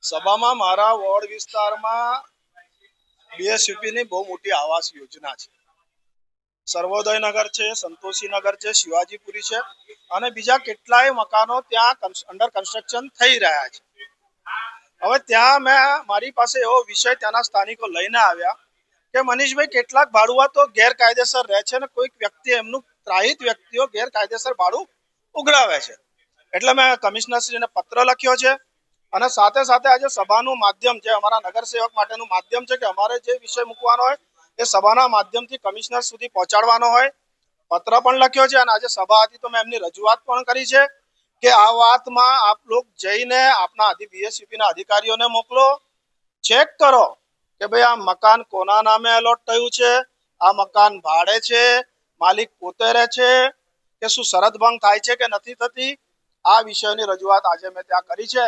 સભામાં મારા વોર્ડ વિસ્તારમાં બીએસયુપીની બહુ મોટી આવાસ યોજના છે. સર્વોદય નગર છે, સંતોષી નગર છે, શિવાજીપુરી છે અને બીજા કેટલાય મકાનો ત્યાં અંડર કન્સ્ટ્રક્શન થઈ રહ્યા છે. હવે ત્યાં મેં મારી પાસે એવો વિષય ત્યાંના સ્થાનિકો લઈને આવ્યા કે મનીષભાઈ કેટલાક ભાડુઆતો ગેરકાયદેસર રહે છે અને કોઈક વ્યક્તિ એમનું ત્રાહિત વ્યક્તિઓ ગેરકાયદેસર ભાડું ઉઘરાવે છે. એટલે મેં કમિશનરશ્રીને પત્ર લખ્યો છે અને સાથે સાથે આજે સભાનું માધ્યમ જે અમારા નગરસેવક માટેનું માધ્યમ છે કે અમારે જે વિષય મૂકવાનો હોય એ સભાના માધ્યમથી કમિશનર સુધી પહોંચાડવાનો હોય. પત્ર પણ લખ્યો છે અને આજે સભા હતી તો મેં એમની રજૂઆત પણ કરી છે કે આ વાતમાં આપ લોગ જઈને આપના બીએસયુપી ના અધિકારીઓને મોકલો, ચેક કરો કે ભાઈ આ મકાન કોના નામે એલોટ થયું છે, આ મકાન ભાડે છે, માલિક પોતે રહે છે કે શું શરત ભંગ થાય છે કે નથી થતી. આ વિષયની રજૂઆત આજે મેં ત્યાં કરી છે